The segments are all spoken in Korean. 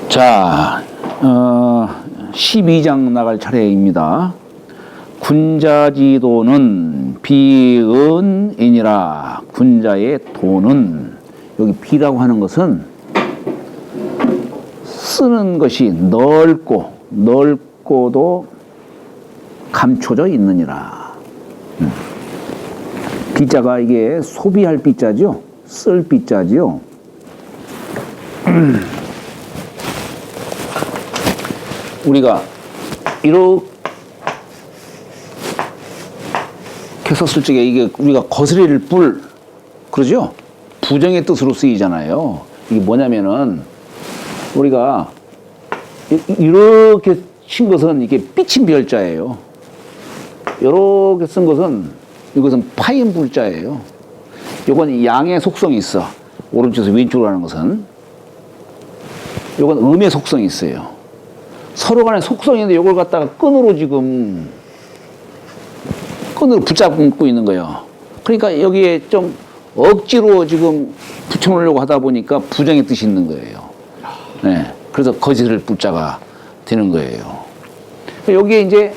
자, 12장 나갈 차례입니다. 군자지도는 비은이니라. 군자의 도는, 여기 비라고 하는 것은 쓰는 것이 넓고도 감춰져 있느니라. 비자가 이게 소비할 비자죠. 쓸 비자죠. 우리가 이렇게 썼을 적에 이게 우리가 거스릴 뿔, 그러죠? 부정의 뜻으로 쓰이잖아요. 이게 뭐냐면은 우리가 이렇게 친 것은 이게 삐친 별자예요. 이렇게 쓴 것은 이것은 파인 불자예요. 이건 양의 속성이 있어. 오른쪽에서 왼쪽으로 하는 것은. 이건 음의 속성이 있어요. 서로 간에 속성이 있는데 이걸 갖다가 끈으로 붙잡고 있는 거예요. 그러니까 여기에 좀 억지로 지금 붙여놓으려고 하다 보니까 부정의 뜻이 있는 거예요. 네. 그래서 거짓을 붙자가 되는 거예요. 여기에 이제,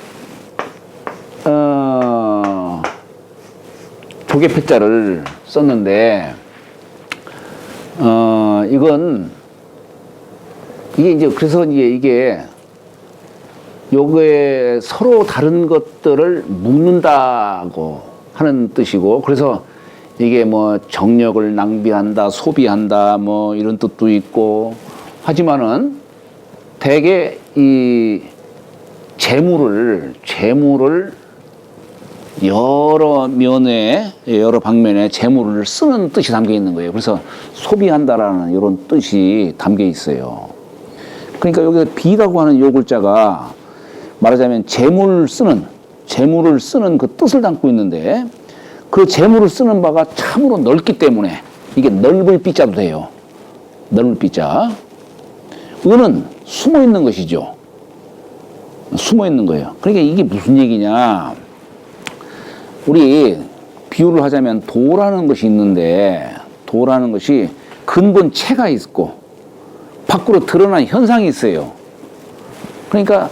조개패자를 썼는데, 그래서 이게 요게 서로 다른 것들을 묻는다고 하는 뜻이고, 그래서 이게 뭐 정력을 낭비한다, 소비한다, 뭐 이런 뜻도 있고, 하지만은 대개 이 재물을 여러 방면에 재물을 쓰는 뜻이 담겨 있는 거예요. 그래서 소비한다라는 이런 뜻이 담겨 있어요. 그러니까 여기서 비라고 하는 요 글자가 말하자면 재물을 쓰는 그 뜻을 담고 있는데, 그 재물을 쓰는 바가 참으로 넓기 때문에 이게 넓을 비자도 돼요. 넓을 비자. 은은 숨어 있는 것이죠. 숨어 있는 거예요. 그러니까 이게 무슨 얘기냐? 우리 비유를 하자면 도라는 것이 있는데, 도라는 것이 근본체가 있고 밖으로 드러난 현상이 있어요. 그러니까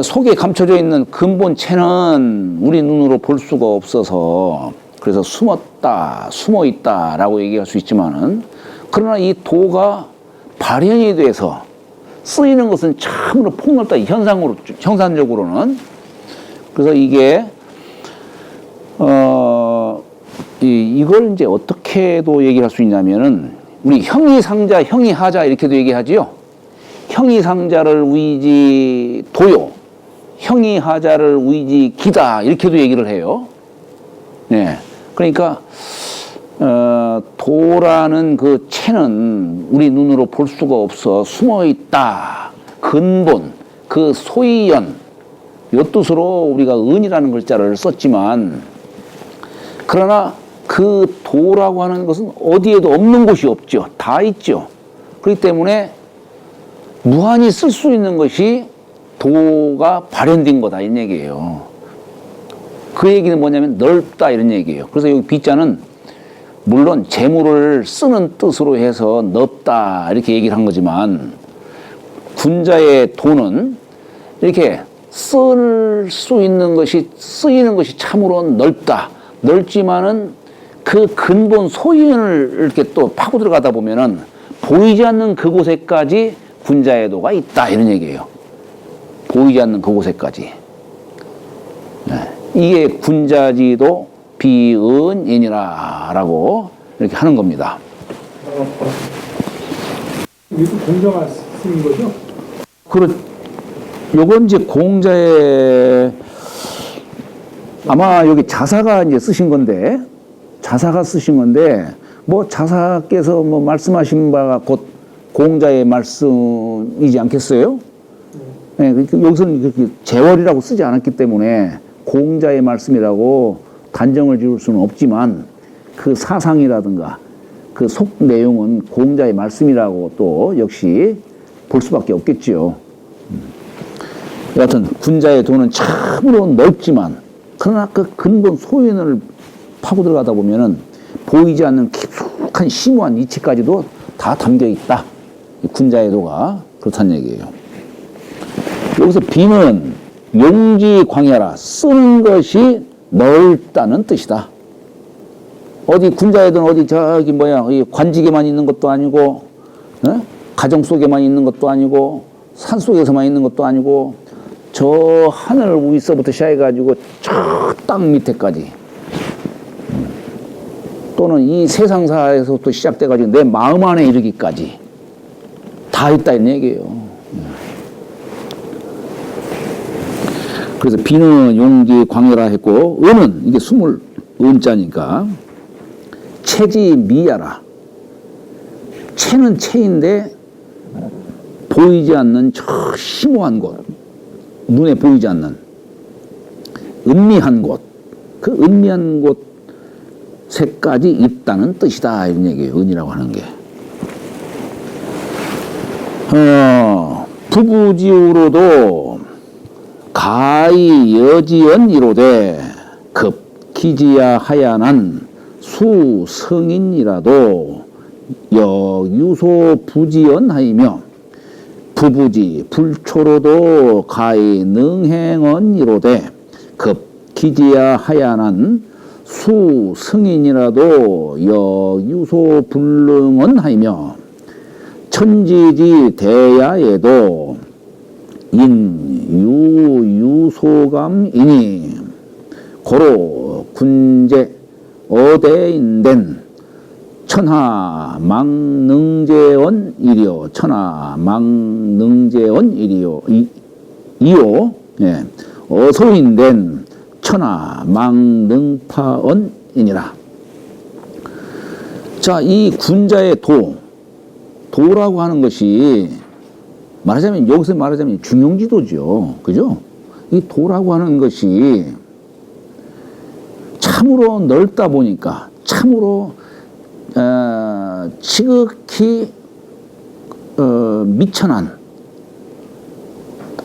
속에 감춰져 있는 근본체는 우리 눈으로 볼 수가 없어서, 그래서 숨어 있다라고 얘기할 수 있지만은, 그러나 이 도가 발현이 돼서 쓰이는 것은 참으로 폭넓다, 형산적으로는. 그래서 이게 이걸 이제 어떻게도 얘기할 수 있냐면은, 우리 형이상자, 형이하자 이렇게도 얘기하지요. 형이상자를 우이지 도요, 형이하자를 우이지 기다 이렇게도 얘기를 해요. 네, 그러니까 도라는 그 체는 우리 눈으로 볼 수가 없어 숨어 있다. 근본, 그 소이연, 요 뜻으로 우리가 은이라는 글자를 썼지만, 그러나 그 도라고 하는 것은 어디에도 없는 곳이 없죠. 다 있죠. 그렇기 때문에 무한히 쓸 수 있는 것이 도가 발현된 거다, 이런 얘기예요. 그 얘기는 뭐냐면 넓다, 이런 얘기예요. 그래서 여기 비자는 물론 재물을 쓰는 뜻으로 해서 넓다 이렇게 얘기를 한 거지만, 군자의 도는 이렇게 쓸 수 있는 것이, 쓰이는 것이 참으로 넓다. 넓지만은 그 근본 소인을 이렇게 또 파고 들어가다 보면은 보이지 않는 그곳에까지 군자의 도가 있다, 이런 얘기예요. 보이지 않는 그곳에까지. 네. 이게 군자지도 비은이니라 라고 이렇게 하는 겁니다. 이것도 공자가 쓰는 거죠? 요건 이제 공자의, 아마 여기 자사가 이제 쓰신 건데, 뭐 자사께서 뭐 말씀하신 바가 곧 공자의 말씀이지 않겠어요? 네, 여기서는 그렇게 재월이라고 쓰지 않았기 때문에 공자의 말씀이라고 단정을 지을 수는 없지만, 그 사상이라든가 그 속 내용은 공자의 말씀이라고 또 역시 볼 수밖에 없겠지요. 여하튼 군자의 도는 참으로 넓지만, 그러나 그 근본 소인을 파고 들어가다 보면은 보이지 않는 깊숙한 심오한 이치까지도 다 담겨 있다. 이 군자에도가 그렇다는 얘기예요. 여기서 비는 용지 광야라, 쓰는 것이 넓다는 뜻이다. 어디 군자에도는 어디 저기 뭐야 이 관직에만 있는 것도 아니고 가정 속에만 있는 것도 아니고 산 속에서만 있는 것도 아니고 저 하늘 위서부터 시작해가지고 저 땅 밑에까지 또는 이 세상사에서부터 시작돼가지고 내 마음 안에 이르기까지 다 있다 이런 얘기예요. 그래서 비는 용지 광야라 했고 은은 이게 스물 은자니까 체지 미야라. 체는 체인데 보이지 않는 저 심오한 곳, 눈에 보이지 않는 은미한 곳, 그 은미한 곳에까지 있다는 뜻이다 이런 얘기예요. 은이라고 하는 게. 부부지우로도 가히 여지연 이로되 급 기지야 하야난 수성인이라도 여유소 부지연하이며 부부지 불초로도 가히 능행언이로되 급 기지야 하야난 수승인이라도 여유소 불능언하이며 천지지 대야에도 인유유소감이니 고로 군제 어대인된 천하망능제원 일이요 천하망능제원 일이요 이요 예. 어소인된 천하망능파언이니라. 자, 이 군자의 도라고 하는 것이 말하자면 여기서 말하자면 중용지도죠. 그죠? 이 도라고 하는 것이 참으로 넓다 보니까 참으로 지극히 미천한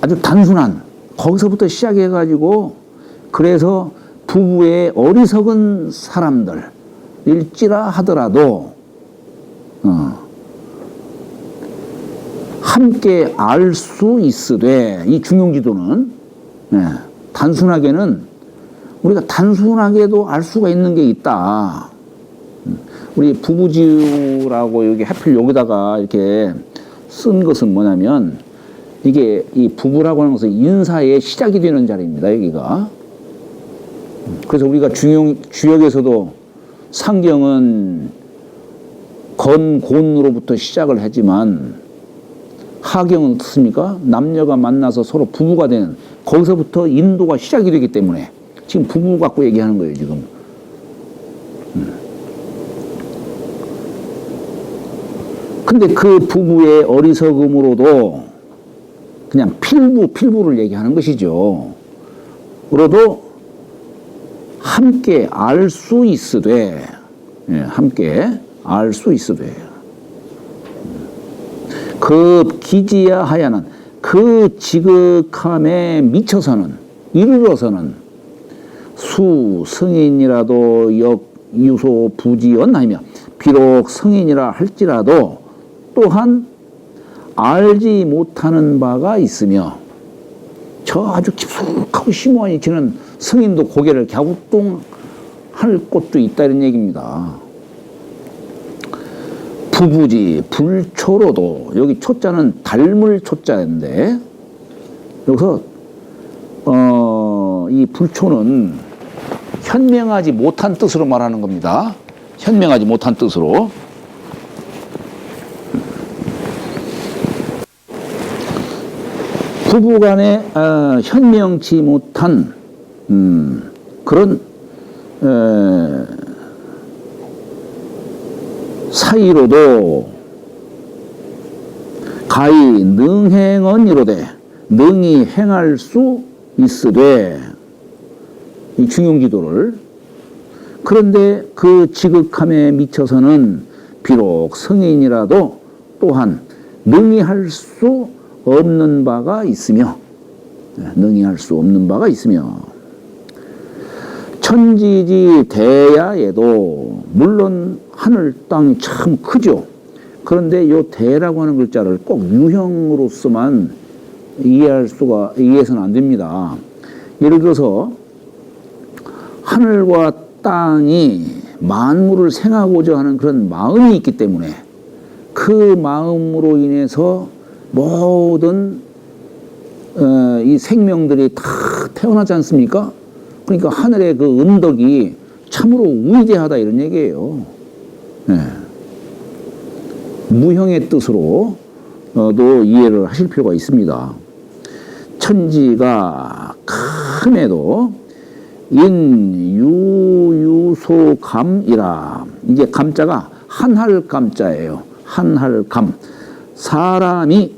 아주 단순한 거기서부터 시작해가지고 그래서 부부의 어리석은 사람들일지라 하더라도 함께 알 수 있으되 이 중용지도는 단순하게는 우리가 단순하게도 알 수가 있는 게 있다. 우리 부부지우라고 여기 하필 여기다가 이렇게 쓴 것은 뭐냐면 이게 이 부부라고 하는 것은 인사의 시작이 되는 자리입니다. 여기가. 그래서 우리가 주역에서도 상경은 건곤으로부터 시작을 하지만 하경은 어떻습니까? 남녀가 만나서 서로 부부가 되는 거기서부터 인도가 시작이 되기 때문에 지금 부부 갖고 얘기하는 거예요. 지금. 근데 그 부부의 어리석음으로도 그냥 필부를 얘기하는 것이죠. 그러도 함께 알 수 있으되, 함께 알 수 있으되, 그 기지야 하야는 그 지극함에 미쳐서는, 이르러서는 수성인이라도 역유소 부지연하며 비록 성인이라 할지라도 또한 알지 못하는 바가 있으며 저 아주 깊숙하고 심오하게 지는 성인도 고개를 갸우뚱할 곳도 있다 이런 얘기입니다. 부부지 불초로도 여기 초자는 닮을 초자인데 여기서 이 불초는 현명하지 못한 뜻으로 말하는 겁니다. 현명하지 못한 뜻으로. 부부간에 현명치 못한 그런 사이로도 가히 능행언이로되 능히 행할 수 있으되 이 중용지도를 그런데 그 지극함에 미쳐서는 비록 성인이라도 또한 능히 할 수 없는 바가 있으며 능히 할 수 없는 바가 있으며 천지지 대야에도 물론 하늘 땅이 참 크죠. 그런데 요 대라고 하는 글자를 꼭 유형으로서만 이해해서는 안 됩니다. 예를 들어서 하늘과 땅이 만물을 생하고자 하는 그런 마음이 있기 때문에 그 마음으로 인해서 모든 이 생명들이 다 태어나지 않습니까? 그러니까 하늘의 그 은덕이 참으로 위대하다 이런 얘기예요. 네. 무형의 뜻으로도 이해를 하실 필요가 있습니다. 천지가 큼에도 인유유소감이라. 이게 감자가 한할감자예요. 한할감. 사람들이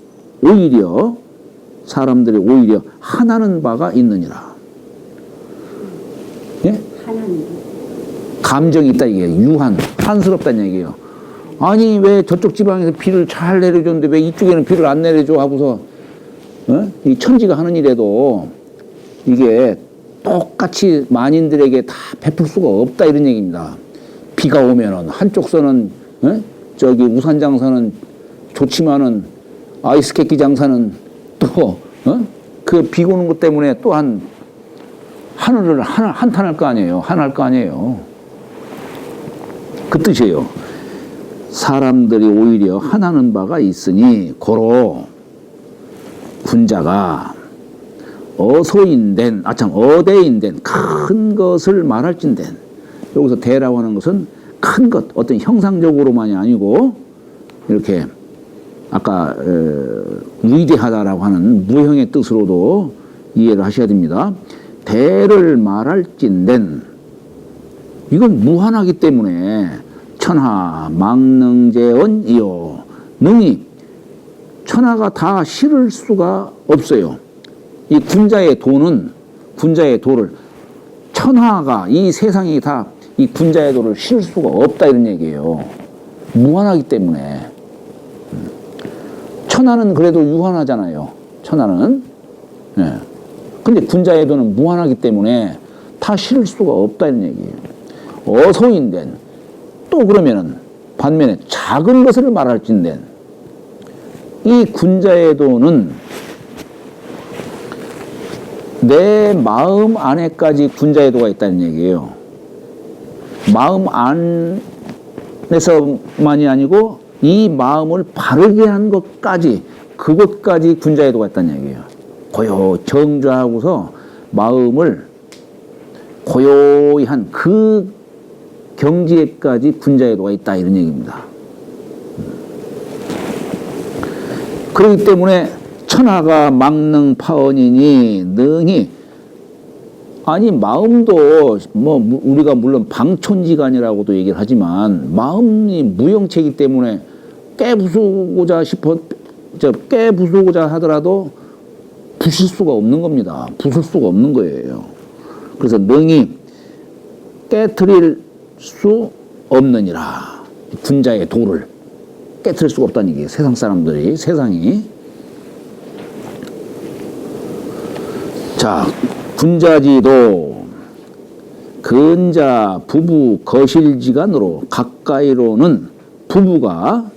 오히려 하나는 바가 있느니라. 예? 감정이 있다 이게 한스럽다는 얘기예요. 아니 왜 저쪽 지방에서 비를 잘 내려줬는데 왜 이쪽에는 비를 안 내려줘 하고서 이 천지가 하는 일에도 이게 똑같이 만인들에게 다 베풀 수가 없다 이런 얘기입니다. 비가 오면은 한쪽 선은 저기 우산 장사는 좋지만은 아이스케이크 장사는 또 그 비 오는 것 때문에 또한 하늘을 한탄할 거 아니에요. 한할 거 아니에요. 그 뜻이에요. 사람들이 오히려 하나는 바가 있으니 고로 군자가 어대인된 큰 것을 말할진된. 여기서 대라고 하는 것은 큰 것, 어떤 형상적으로만이 아니고 이렇게 아까 위대하다라고 하는 무형의 뜻으로도 이해를 하셔야 됩니다. 대를 말할진된, 이건 무한하기 때문에 천하 망능재언이요, 능히 천하가 다 실을 수가 없어요. 이 군자의 도를 천하가, 이 세상이 다 이 군자의 도를 실을 수가 없다 이런 얘기예요. 무한하기 때문에. 천하는 그래도 유한하잖아요. 천하는. 예. 근데 군자의 도는 무한하기 때문에 다 실을 수가 없다 이런 얘기예요. 어소인된, 또 그러면은 반면에 작은 것을 말할진된, 이 군자의 도는 내 마음 안에까지 군자의 도가 있다는 얘기예요. 마음 안에서만이 아니고 이 마음을 바르게 한 것까지, 그것까지 군자의 도가 있다는 얘기예요. 정좌하고서 마음을 고요히 한 그 경지에까지 군자의 도가 있다 이런 얘기입니다. 그렇기 때문에 천하가 망능파언이니 능히, 아니 마음도 뭐 우리가 물론 방촌지간이라고도 얘기를 하지만 마음이 무형체이기 때문에 깨부수고자 하더라도 부실 수가 없는 겁니다. 부술 수가 없는 거예요. 그래서 능히 깨트릴 수 없느니라. 군자의 도를 깨트릴 수가 없다는 얘기예요. 세상이. 자, 군자지도 근자 부부 거실지간으로, 가까이로는 부부가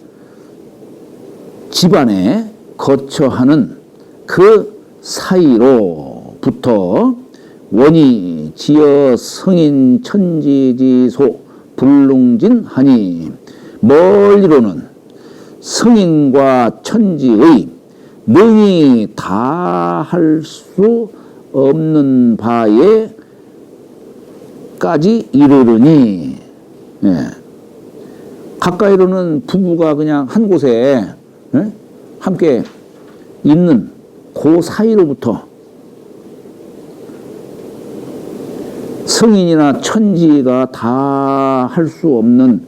집안에 거처하는 그 사이로부터 원이 지어 성인 천지지소 불능진하니, 멀리로는 성인과 천지의 능히 다 할 수 없는 바에까지 이르르니, 예. 가까이로는 부부가 그냥 한 곳에 함께 있는 그 사이로부터 성인이나 천지가 다 할 수 없는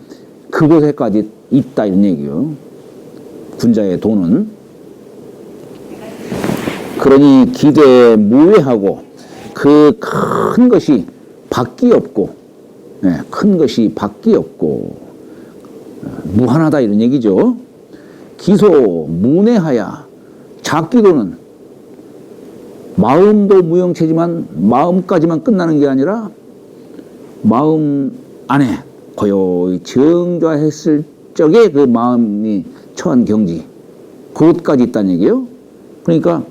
그곳에까지 있다 이런 얘기요. 군자의 도는. 그러니 기대 무외하고 그 큰 것이 밖이 없고, 큰 것이 밖이 없고 무한하다 이런 얘기죠. 기소 문외하야, 작기도는 마음도 무형체지만 마음까지만 끝나는 게 아니라 마음 안에 고요히 정좌했을 적에 그 마음이 처한 경지, 그것까지 있다는 얘기예요. 그러니까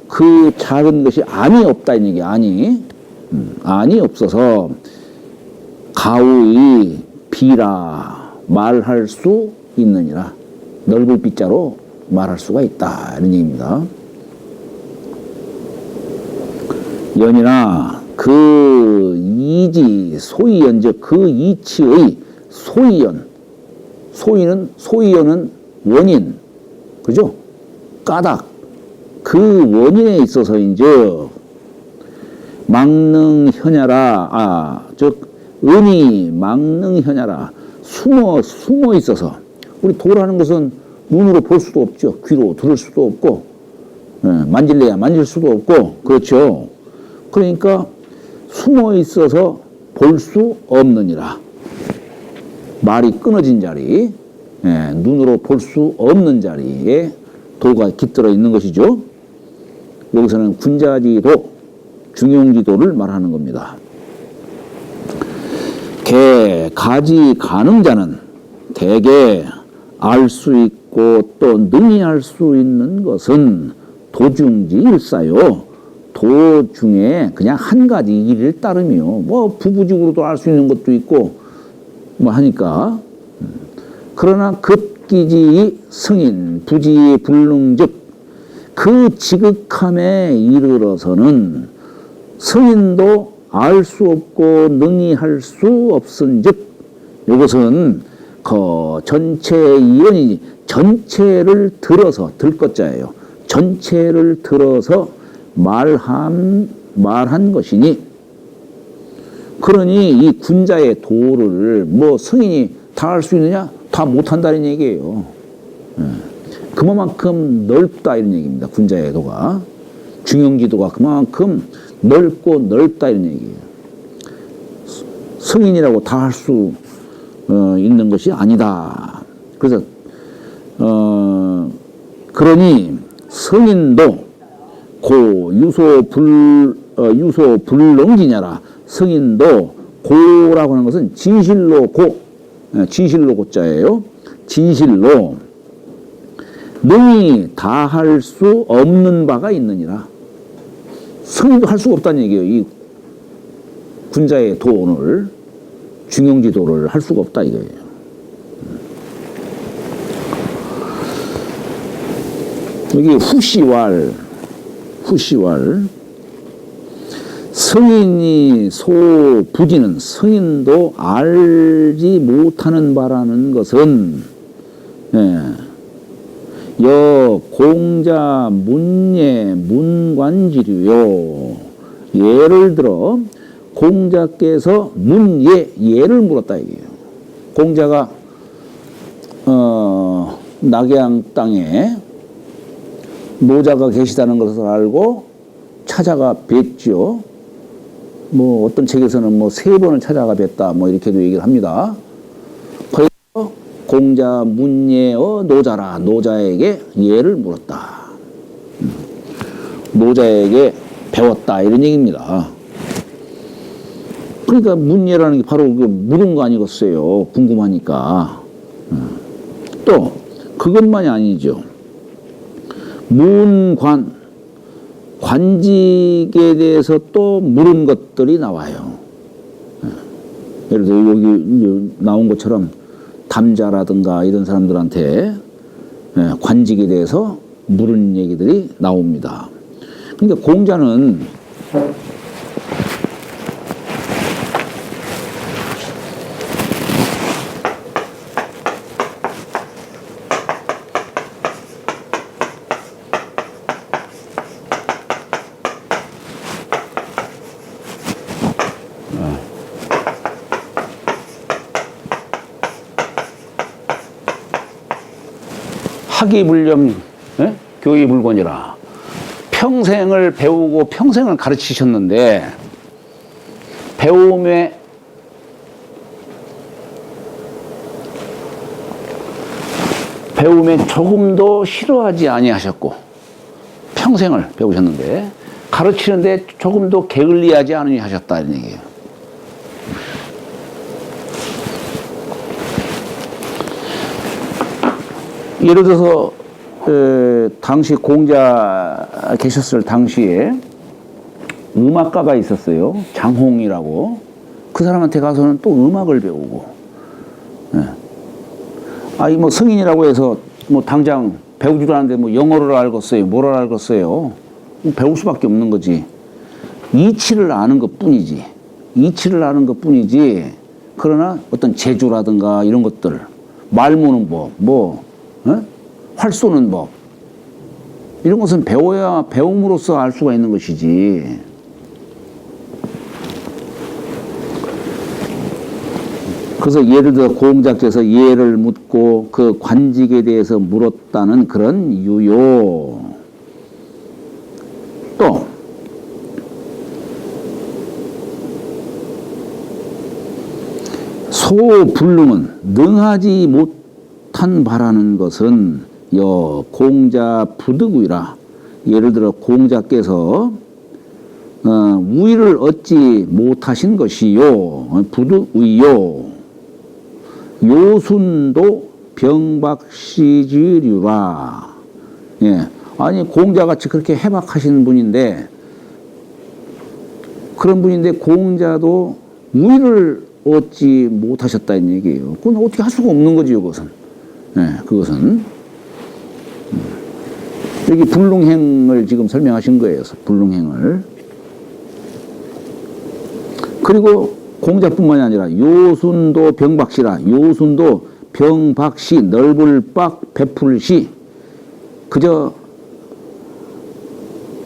그 작은 것이 안이 없다 이 얘기. 안이 없어서 가우이 비라 말할 수 있느니라. 넓을 비자로 말할 수가 있다 이런 얘기입니다. 연이나 그 이지 소이연 즉 그 이치의 소이연, 소이연은 원인, 그죠? 까닭, 그 원인에 있어서 이제 망능현야라, 즉 은이 망능현야라 숨어 있어서. 우리 도라는 것은 눈으로 볼 수도 없죠. 귀로 들을 수도 없고, 만질래야 만질 수도 없고, 그렇죠. 그러니까 숨어 있어서 볼 수 없느니라. 말이 끊어진 자리, 눈으로 볼 수 없는 자리에 도가 깃들어 있는 것이죠. 여기서는 군자지도, 중용지도를 말하는 겁니다. 가지 가능자는 대개 알 수 있고 또 능히 알 수 있는 것은 도중지 일사요. 도 중에 그냥 한 가지 일을 따르며 뭐 부부직으로도 알 수 있는 것도 있고 뭐 하니까. 그러나 급기지 승인 부지 불능즉 그 지극함에 이르러서는 승인도 알 수 없고 능히 할 수 없은즉 이것은 그 전체 이언이 전체를 들어서 들것자예요. 전체를 들어서 말한 것이니, 그러니 이 군자의 도를 뭐 성인이 다 할 수 있느냐? 다 못한다는 얘기예요. 그만큼 넓다 이런 얘기입니다. 군자의 도가, 중용지도가 그만큼 넓고 넓다 이런 얘기예요. 성인이라고 다 할 수 있는 것이 아니다. 그래서 그러니 성인도 고 유소 불능지냐라. 성인도 고라고 하는 것은 진실로 고, 진실로 고자예요. 진실로 능히 다 할 수 없는 바가 있느니라. 성인도 할 수가 없다는 얘기예요. 이 군자의 도를, 중용지도를 할 수가 없다 이거예요. 여기 후시왈 성인이 소부지는 성인도 알지 못하는 바라는 것은 여 공자 문예 문관지류요. 예를 들어 공자께서 예를 물었다 이게요. 공자가 낙양 땅에 노자가 계시다는 것을 알고 찾아가 뵀죠. 뭐 어떤 책에서는 뭐 3번을 찾아가 뵀다 뭐 이렇게도 얘기를 합니다. 그래서 공자 문예어 노자라. 노자에게 예를 물었다. 노자에게 배웠다 이런 얘기입니다. 그러니까 문예라는 게 바로 그 물은 거 아니겠어요. 궁금하니까. 또 그것만이 아니죠. 문관, 관직에 대해서 또 물은 것들이 나와요. 예를 들어 여기 나온 것처럼 담자라든가 이런 사람들한테 관직에 대해서 물은 얘기들이 나옵니다. 그러니까 공자는 학이불념 교의불곤이라. 평생을 배우고 평생을 가르치셨는데 배움에 조금도 싫어하지 아니하셨고 평생을 배우셨는데 가르치는데 조금도 게을리하지 않으셨다 이런 얘기예요. 예를 들어서 당시 공자 계셨을 당시에 음악가가 있었어요. 장홍이라고. 그 사람한테 가서는 또 음악을 배우고. 아니 뭐 성인이라고 해서 뭐 당장 배우지도 않는데 뭐 영어를 알겠어요, 뭐를 알겠어요. 배울 수밖에 없는 거지. 이치를 아는 것뿐이지. 이치를 아는 것뿐이지. 그러나 어떤 재주라든가 이런 것들, 말 모는 법, 활 쏘는 법, 이런 것은 배워야 배움으로써 알 수가 있는 것이지. 그래서 예를 들어 공자께서 예를 묻고 그 관직에 대해서 물었다는 그런 유요. 또 소불능은 능하지 못한 바라는 것은 여 공자 부득의라. 예를 들어 공자께서 우위를 얻지 못하신 것이요 부득의요. 요순도 병박시지류라. 예. 아니 공자같이 그렇게 해박하신 분인데, 그런 분인데 공자도 우위를 얻지 못하셨다는 얘기예요. 그건 어떻게 할 수가 없는 거지요, 그것은. 예, 그것은. 여기 불능행을 지금 설명하신 거예요, 불능행을. 그리고 공자뿐만이 아니라 요순도 병박시라. 요순도 병박시 넓을 박 베풀시. 그저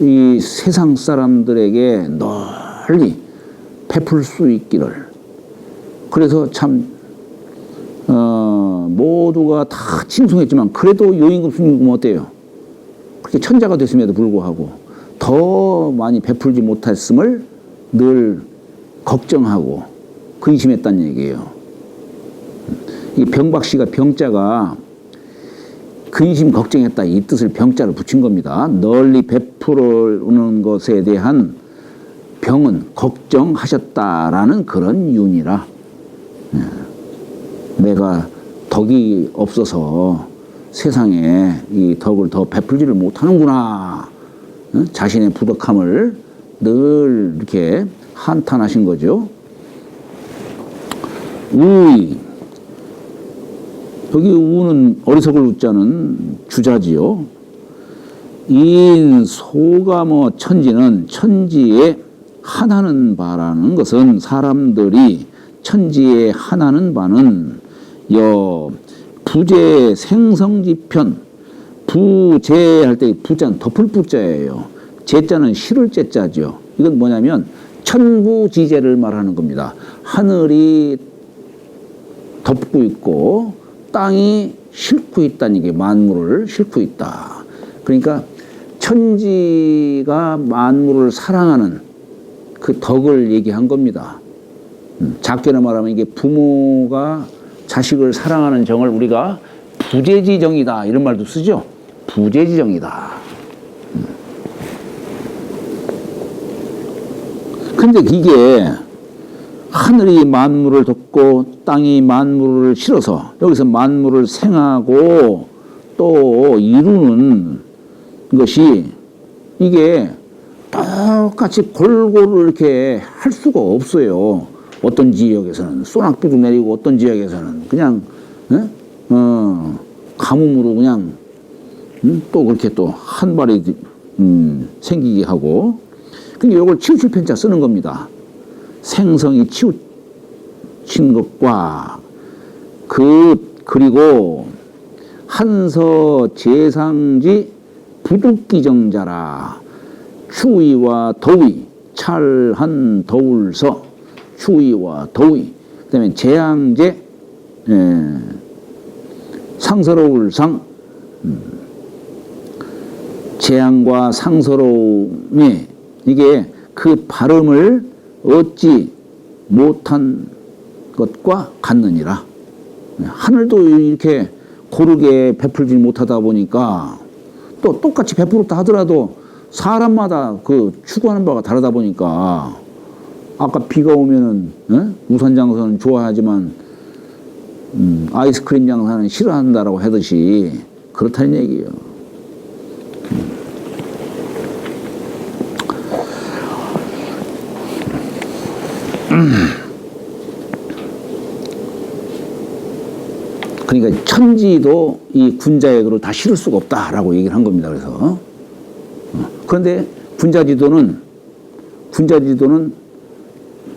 이 세상 사람들에게 널리 베풀 수 있기를. 그래서 참 모두가 다 칭송했지만 그래도 요임금 순임금 어때요? 그렇게 천자가 됐음에도 불구하고 더 많이 베풀지 못했음을 늘 걱정하고 근심했다는 얘기예요. 이 병박씨가 병자가 근심 걱정했다 이 뜻을 병자를 붙인 겁니다. 널리 베풀는 것에 대한 병은 걱정하셨다라는 그런 윤이라. 내가 덕이 없어서 세상에 이 덕을 더 베풀지를 못하는구나. 자신의 부덕함을 늘 이렇게 한탄하신 거죠. 우의. 여기 우는 어리석을 우자는 주자지요. 인 소가모 천지는 천지에 한하는 바라는 것은 사람들이 천지에 한하는 바는 여 부재 생성지편. 부재 할 때 부자는 덮을 부자예요. 재자는 실을 재자죠. 이건 뭐냐면 천부지재를 말하는 겁니다. 하늘이 덮고 있고 땅이 싣고 있다는 게 만물을 싣고 있다. 그러니까 천지가 만물을 사랑하는 그 덕을 얘기한 겁니다. 작게는 말하면 이게 부모가 자식을 사랑하는 정을 우리가 부재지정이다 이런 말도 쓰죠. 부재지정이다. 근데 이게 하늘이 만물을 덮고 땅이 만물을 실어서 여기서 만물을 생하고 또 이루는 것이 이게 똑같이 골고루 이렇게 할 수가 없어요. 어떤 지역에서는 소낙비도 내리고 어떤 지역에서는 그냥 가뭄으로 그냥 또 그렇게 또 한 발이 생기게 하고. 근데 이걸 치우칠 편자 쓰는 겁니다. 생성이 치우친 것과 그리고 한서 제상지 부득기정자라. 추위와 더위 찰한 더울서 추위와 더위 그 다음에 재앙제 상서로울 상 재앙과 상서로움이 이게 그 발음을 얻지 못한 것과 같느니라. 하늘도 이렇게 고르게 베풀지 못하다 보니까 또 똑같이 베풀었다 하더라도 사람마다 그 추구하는 바가 다르다 보니까 아까 비가 오면은 우산 장사는 좋아하지만 아이스크림 장사는 싫어한다라고 하듯이 그렇다는 얘기예요. 그러니까 천지도 이 군자액으로 다 실을 수가 없다라고 얘기를 한 겁니다. 그래서 그런데 군자지도는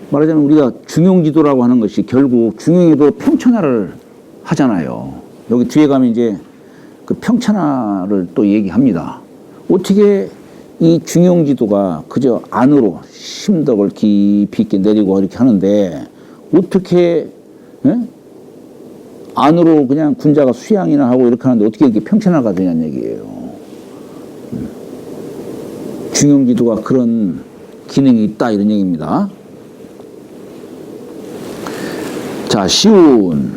말하자면 우리가 중용지도라고 하는 것이 결국 중용에도 평천하를 하잖아요. 여기 뒤에 가면 이제 그 평천하를 또 얘기합니다. 어떻게 이 중용지도가 그저 안으로 심덕을 깊이 있게 내리고 이렇게 하는데 어떻게 안으로 그냥 군자가 수양이나 하고 이렇게 하는데 어떻게 이렇게 평천하가 되냐는 얘기예요. 중용지도가 그런 기능이 있다 이런 얘기입니다. 자, 시운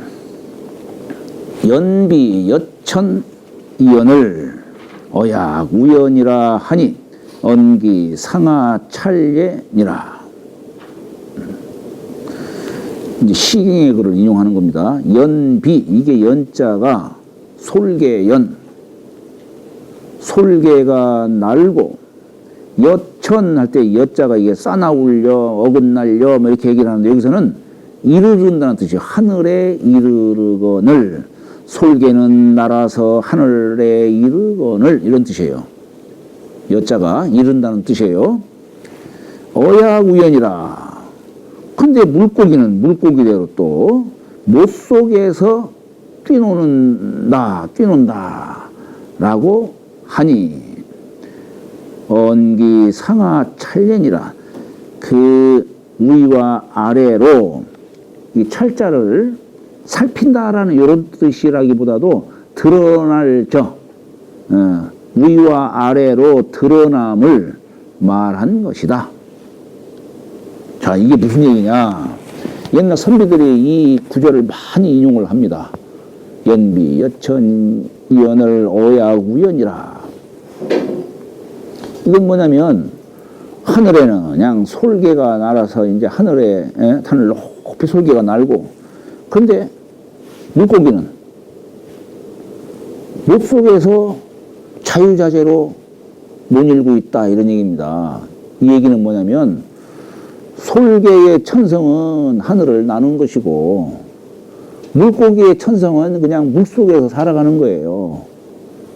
연비 여천 이연을 어약 우연이라 하니 언기 상하 찰예니라. 이제 시경의 글을 인용하는 겁니다. 연비, 이게 연자가 솔개연, 솔개가 날고 여천 할 때 여자가 이게 싸나울려 어긋날려 뭐 이렇게 얘기를 하는데 여기서는 이르른다는 뜻이에요. 하늘에 이르르거늘, 솔개는 날아서 하늘에 이르거늘 이런 뜻이에요. 여자가 이른다는 뜻이에요. 어야우연이라. 근데 물고기는 물고기대로 또 못 속에서 뛰논다 라고 하니 언기 상하 찰년이라. 그 위와 아래로 이 찰자를 살핀다라는 이런 뜻이라기보다도 드러날 위와 아래로 드러남을 말한 것이다. 자, 이게 무슨 얘기냐? 옛날 선비들이 이 구절을 많이 인용을 합니다. 연비 여천 이연을 어야우연이라. 이건 뭐냐면 하늘에는 그냥 솔개가 날아서 이제 하늘에 하늘 높이 솔개가 날고, 그런데 물고기는 못 속에서 자유자재로 논일고 있다 이런 얘기입니다. 이 얘기는 뭐냐면 솔개의 천성은 하늘을 나눈 것이고 물고기의 천성은 그냥 물속에서 살아가는 거예요.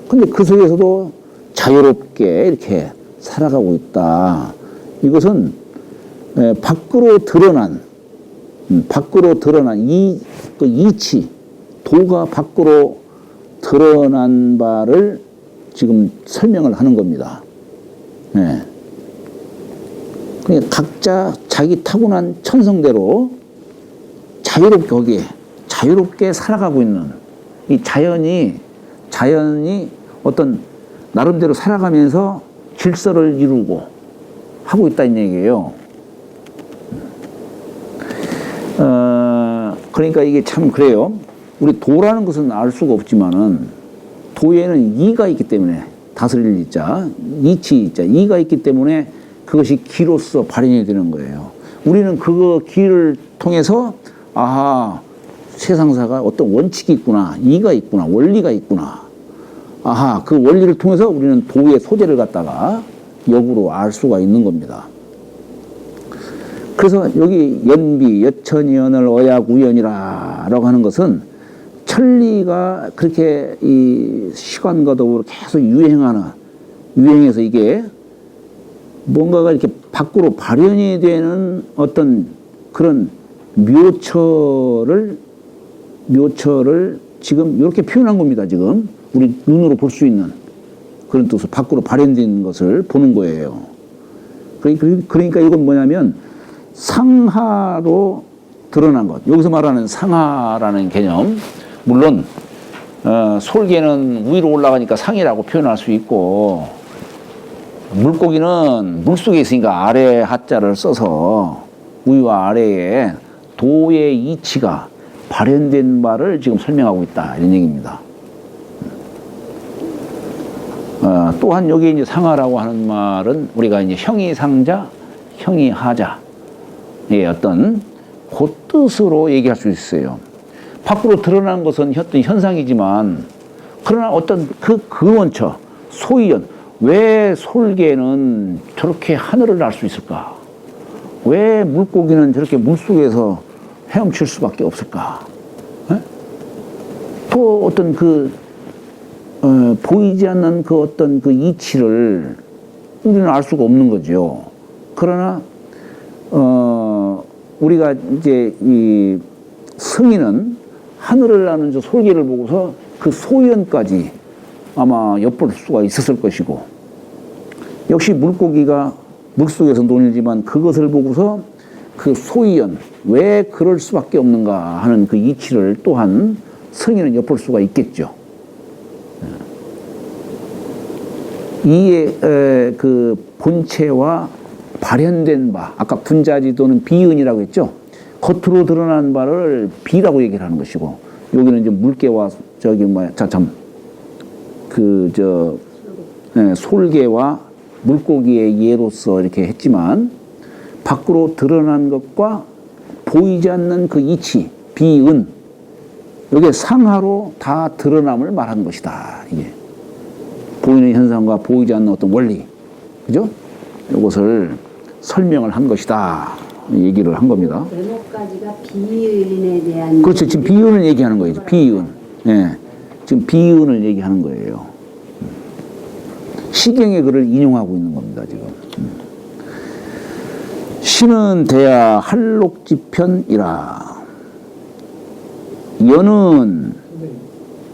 근데 그 속에서도 자유롭게 이렇게 살아가고 있다. 이것은 밖으로 드러난 그 이치, 도가 밖으로 드러난 바를 지금 설명을 하는 겁니다. 네. 그러니까 각자 자기 타고난 천성대로 자유롭게 거기에 자유롭게 살아가고 있는 이 자연이 어떤 나름대로 살아가면서 질서를 이루고 하고 있다는 얘기예요. 그러니까 이게 참 그래요. 우리 도라는 것은 알 수가 없지만은 도에는 이가 있기 때문에 다스릴 이자, 이치 이자, 이가 있기 때문에 그것이 기로서 발현이 되는 거예요. 우리는 그 기를 통해서 아하, 세상사가 어떤 원칙이 있구나, 이가 있구나, 원리가 있구나. 아하, 그 원리를 통해서 우리는 도의 소재를 갖다가 역으로 알 수가 있는 겁니다. 그래서 여기 연비, 여천이연을 어약우연이라 라고 하는 것은 천리가 그렇게 이 시간과 더불어 계속 유행해서 이게 뭔가가 이렇게 밖으로 발현이 되는 어떤 그런 묘처를 지금 이렇게 표현한 겁니다. 지금 우리 눈으로 볼 수 있는 그런 뜻으로 밖으로 발현된 것을 보는 거예요. 그러니까 이건 뭐냐면 상하로 드러난 것. 여기서 말하는 상하라는 개념, 물론 솔개는 위로 올라가니까 상이라고 표현할 수 있고, 물고기는 물속에 있으니까 아래 하자를 써서 위와 아래에 도의 이치가 발현된 바를 지금 설명하고 있다 이런 얘기입니다. 또한 여기 이제 상하라고 하는 말은 우리가 이제 형이 상자, 형이 하자, 어떤 그 뜻으로 얘기할 수 있어요. 밖으로 드러난 것은 어떤 현상이지만 그러나 어떤 그 근원처, 소위연, 왜 솔개는 저렇게 하늘을 날 수 있을까? 왜 물고기는 저렇게 물속에서 헤엄칠 수밖에 없을까? 에? 또 어떤 보이지 않는 그 어떤 그 이치를 우리는 알 수가 없는 거죠. 그러나, 우리가 이제 이 승인은 하늘을 나는 저 솔개를 보고서 그 소연까지 아마 엿볼 수가 있었을 것이고, 역시 물고기가 물속에서 놀지만 그것을 보고서 그 소연, 왜 그럴 수밖에 없는가 하는 그 이치를 또한 승인은 엿볼 수가 있겠죠. 이의 그 본체와 발현된 바, 아까 분자지도는 비은이라고 했죠. 겉으로 드러난 바를 비라고 얘기를 하는 것이고, 여기는 이제 물개와 저기 뭐야, 솔개와 물고기의 예로서 이렇게 했지만, 밖으로 드러난 것과 보이지 않는 그 이치, 비은, 여기에 상하로 다 드러남을 말한 것이다. 이게 보이는 현상과 보이지 않는 어떤 원리, 그죠? 이것을 설명을 한 것이다. 얘기를 한 겁니다. 메모까지가 비은에 대한. 그렇죠. 지금 비은을 얘기하는 거예요. 비은. 예. 지금 비은을 얘기하는 거예요. 시경의 글을 인용하고 있는 겁니다, 지금. 신은 대야 할록지편이라. 연은.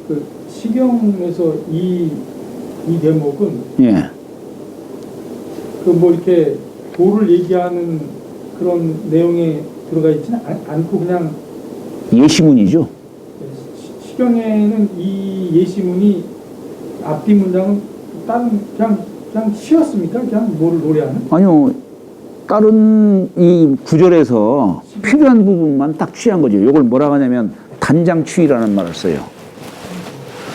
그 시경에서 이 대목은 예. 그 뭐 이렇게 도를 얘기하는 그런 내용에 들어가 있지는 않고 그냥 예시문이죠. 시경에는 이 예시문이 앞뒤 문장은 다른 그냥 쉬었습니까? 그냥 뭐를 노래하는? 아니요. 다른 이 구절에서 필요한 부분만 딱 취한 거죠. 이걸 뭐라고 하냐면 단장취의라는 말을 써요.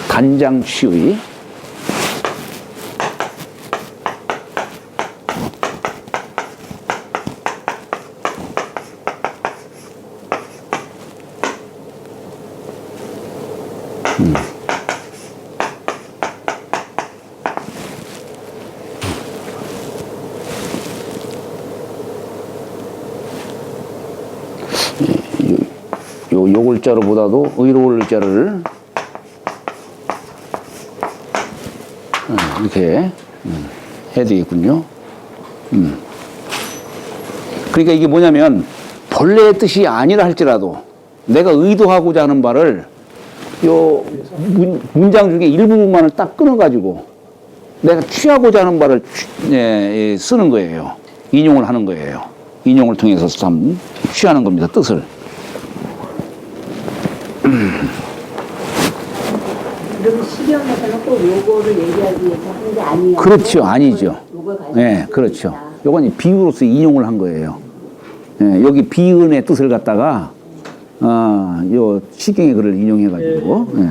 단장취의. 요 글자로보다도 의로울 자를 이렇게 해야 되겠군요. 그러니까 이게 뭐냐면 본래의 뜻이 아니라 할지라도 내가 의도하고자 하는 바를 요 문장 중에 일부분만을 딱 끊어가지고 내가 취하고자 하는 바를 쓰는 거예요. 인용을 하는 거예요. 인용을 통해서 참 취하는 겁니다. 뜻을. 그럼 시경에서는 꼭 요거를 얘기하기 위해서 한 게 아니에요. 그렇죠. 아니죠. 네, 그렇죠. 요건 비유로서 인용을 한 거예요. 네, 여기 비은의 뜻을 갖다가, 요 시경의 글을 인용해가지고, 네.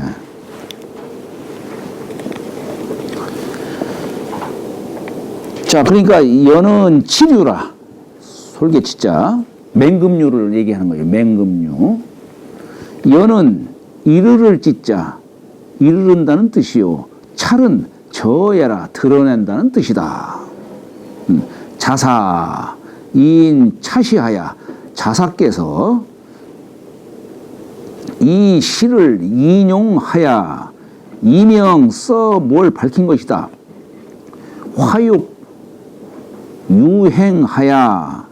자, 그러니까 연은 치류라. 솔개치자. 맹금류를 얘기하는 거예요. 맹금류. 연은 이르를 찢자. 이르른다는 뜻이요. 찰은 저야라. 드러낸다는 뜻이다. 자사. 이인 차시하야. 자사께서 이 시를 인용하야 이명 써 뭘 밝힌 것이다. 화육 유행하야.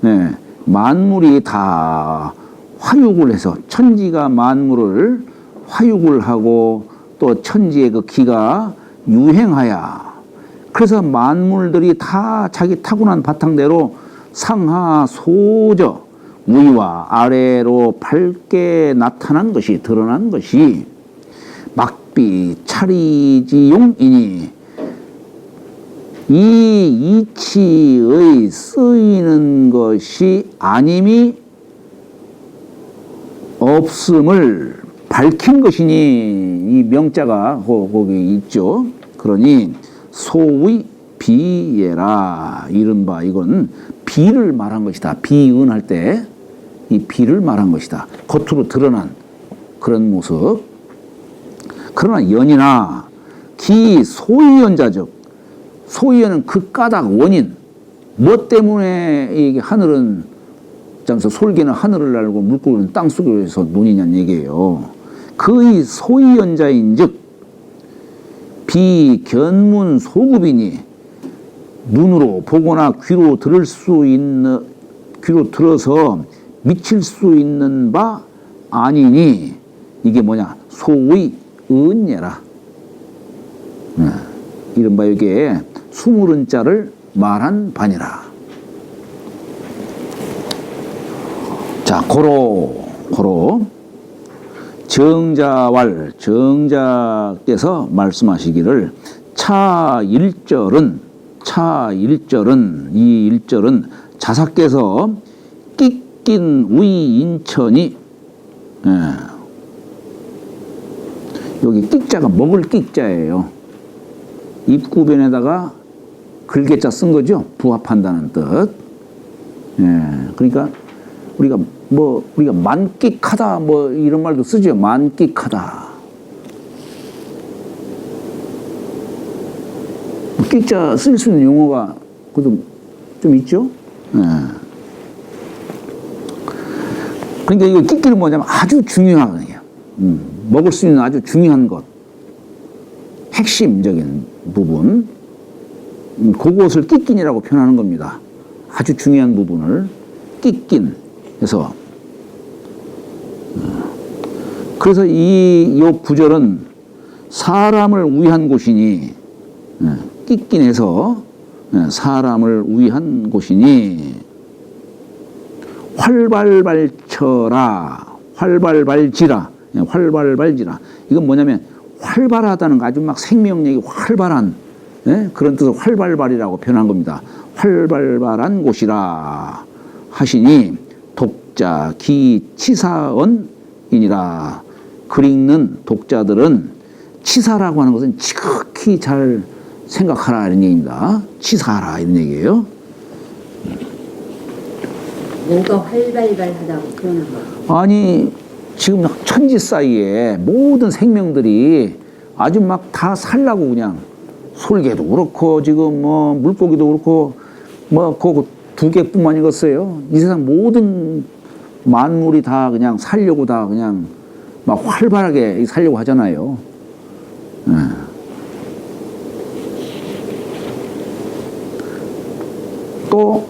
네, 만물이 다 화육을 해서 천지가 만물을 화육을 하고 또 천지의 그 기가 유행하야. 그래서 만물들이 다 자기 타고난 바탕대로 상하 소저 위와 아래로 밝게 나타난 것이 드러난 것이 막비 차리지용이니 이 이치의 쓰이는 것이 아님이 없음을 밝힌 것이니 이 명자가 거기 있죠. 그러니 소의 비예라. 이른바 이건 비를 말한 것이다. 비은할 때 이 비를 말한 것이다. 겉으로 드러난 그런 모습. 그러나 연이나 기 소위연자적, 소위연은 그 까닭 원인, 뭐 때문에 이게 하늘은, 솔개는 하늘을 날고 물고기는 땅 속에서 논이냐는 얘기예요. 그의 소위연자인 즉 비견문 소급이니 눈으로 보거나 귀로 들을 수 있는, 귀로 들어서 미칠 수 있는 바 아니니 이게 뭐냐, 소의 은예라. 이른바 이게 수물은자를 말한 바니라. 자, 고로 정자께서 말씀하시기를 차일절은 이 일절은 자사께서 끼낀 위인천이, 여기 끼자가 먹을 끼자예요. 입구변에다가 글개자 쓴 거죠. 부합한다는 뜻. 그러니까 우리가 만끽하다 이런 말도 쓰죠. 만끽하다. 끼자 쓸 수 있는 용어가 그것도 좀 있죠. 그러니까 이거 끼끼는 뭐냐면 아주 중요한 거예요. 먹을 수 있는 아주 중요한 것, 핵심적인 부분, 그것을 끼낀이라고 표현하는 겁니다. 아주 중요한 부분을 끼낀. 그래서 이 구절은 사람을 위한 곳이니, 끼낀해서 사람을 위한 곳이니, 활발발쳐라, 활발발지라. 이건 뭐냐면 활발하다는 거, 아주 막 생명력이 활발한, 그런 뜻을 활발발이라고 표현한 겁니다. 활발발한 곳이라 하시니 독자 기치사언이니라. 글 읽는 독자들은 치사라고 하는 것은 지극히 잘 생각하라 이런 얘기입니다. 치사하라 이런 얘기예요. 뭐가 활발발하다고 표현한 거예요? 아니, 지금 천지 사이에 모든 생명들이 아주 막 다 살라고 그냥, 솔개도 그렇고 지금 물고기도 그렇고 그 두 개뿐만이겠어요. 이 세상 모든 만물이 다 그냥 살려고 다 그냥 막 활발하게 살려고 하잖아요. 또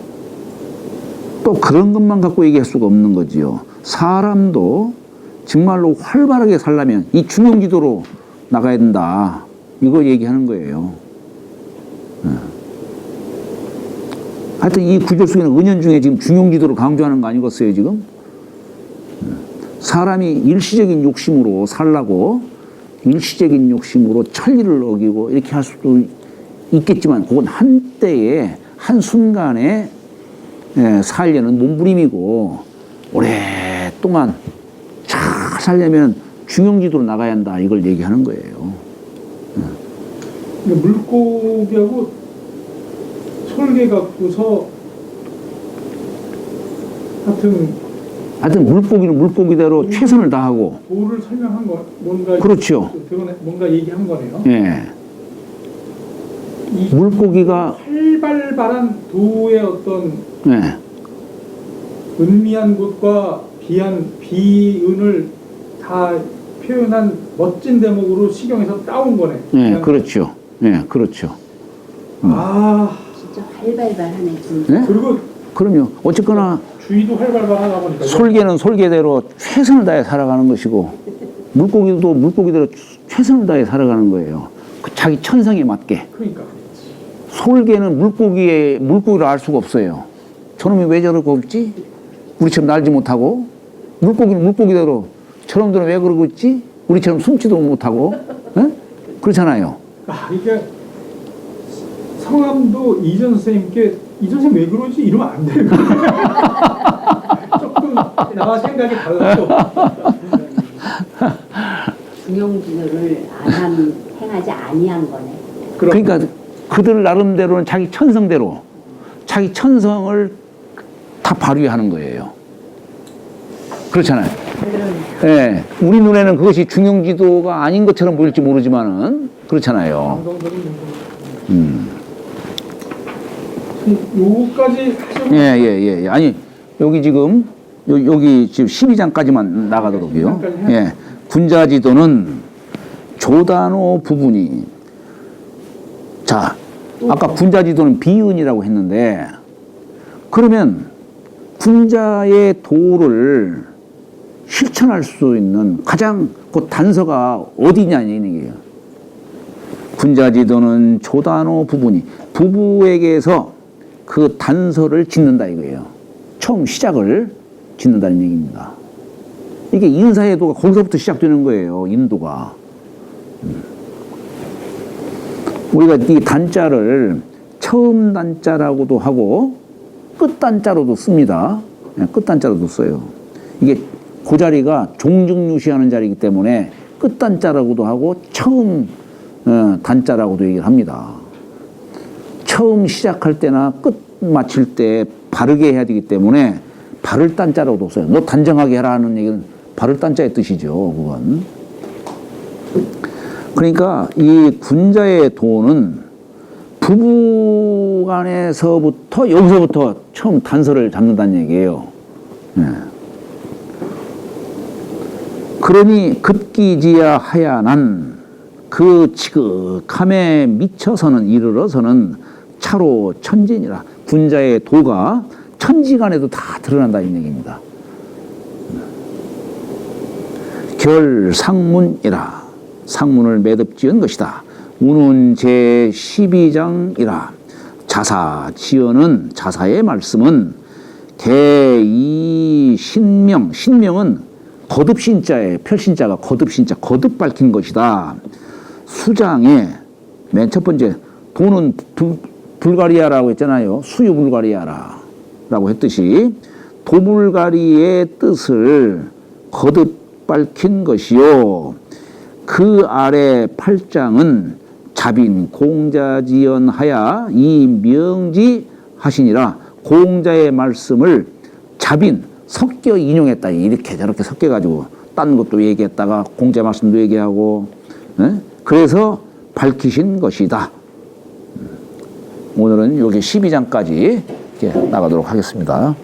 그런 것만 갖고 얘기할 수가 없는 거지요. 사람도 정말로 활발하게 살려면 이 중용지도로 나가야 된다. 이거 얘기하는 거예요. 하여튼 이 구절 속에는 은연중에 지금 중용지도를 강조하는 거 아니겠어요, 지금? 사람이 일시적인 욕심으로 살라고, 일시적인 욕심으로 천리를 어기고 이렇게 할 수도 있겠지만, 그건 한때에, 한순간에 살려는 몸부림이고, 오랫동안 잘 살려면 중용지도로 나가야 한다. 이걸 얘기하는 거예요. 물고기하고 솔개 갖고서 하여튼 물고기는 물고기대로 최선을 다하고 도를 설명한 거 뭔가, 그렇죠. 뭔가 얘기한 거네요. 예. 이 물고기가 활발발한 도의 어떤 은미한 곳과 비은을 다 표현한 멋진 대목으로 시경에서 따온 거네. 예, 그렇죠. 예, 그렇죠. 진짜 활발발하네, 진짜. 네? 그리고 그럼요. 어쨌거나 주위도 활발발하다 보니까 솔개는 솔개대로 최선을 다해 살아가는 것이고, 물고기도 물고기대로 최선을 다해 살아가는 거예요. 자기 천성에 맞게. 그러니까. 솔개는 물고기를 알 수가 없어요. 저놈이 왜 저러고 있지? 우리처럼 날지 못하고. 물고기는 물고기대로 저놈들은 왜 그러고 있지? 우리처럼 숨지도 못하고. 그렇잖아요. 이게 성함도 이전 선생님께 이전 선생님 왜 그러지? 이러면 안 돼요. 조금 나와 생각이 달라서. 중용지도를 행하지 아니한 거네. 그러니까 그들 나름대로는 자기 천성대로 자기 천성을 다 발휘하는 거예요. 그렇잖아요. 그러니까. 예, 우리 눈에는 그것이 중용지도가 아닌 것처럼 보일지 모르지만은 그렇잖아요. 감성적인 요거까지 하시면 예. 아니, 여기 지금, 여기 지금 12장까지만 나가도록요. 12장까지 해요? 예. 군자지도는 조단어 부분이, 자, 아까 군자지도는 비은이라고 했는데, 그러면 군자의 도를 실천할 수 있는 가장 그 단서가 어디냐는 얘기예요. 군자지도는 조단어 부분이, 부부에게서 그 단서를 짓는다 이거예요. 처음 시작을 짓는다는 얘기입니다. 이게 인사해도가 거기서부터 시작되는 거예요. 인도가. 우리가 이 단자를 처음 단자라고도 하고 끝 단자로도 씁니다. 끝 단자로도 써요. 이게 그 자리가 종중유시하는 자리이기 때문에 끝 단자라고도 하고 처음 단자라고도 얘기를 합니다. 처음 시작할 때나 끝 마칠 때 바르게 해야 되기 때문에 바를 단자라고도 써요. 너 단정하게 해라 하는 얘기는 바를 단자의 뜻이죠. 그건. 그러니까 이 군자의 도는 부부간에서부터 여기서부터 처음 단서를 잡는다는 얘기예요. 예. 그러니 급기지야 하야난 그 지극함에 미쳐서는 이르러서는 차로 천진이라. 군자의 도가 천지간에도 다 드러난다는 얘기입니다. 결상문이라. 상문을 매듭 지은 것이다. 운은 제12장이라. 자사 지어는 자사의 말씀은 대이 신명. 신명은 거듭신자에 별신자가 거듭신자 거듭 밝힌 것이다. 수장에 맨 첫 번째 도는 불가리아라고 했잖아요. 수유 불가리아라고 했듯이 도불가리의 뜻을 거듭 밝힌 것이요. 그 아래 8장은 자빈 공자지연하야 이 명지하시니라. 공자의 말씀을 자빈 섞여 인용했다. 이렇게 저렇게 섞여가지고 딴 것도 얘기했다가 공자 말씀도 얘기하고 그래서 밝히신 것이다. 오늘은 여기 12장까지 나가도록 하겠습니다.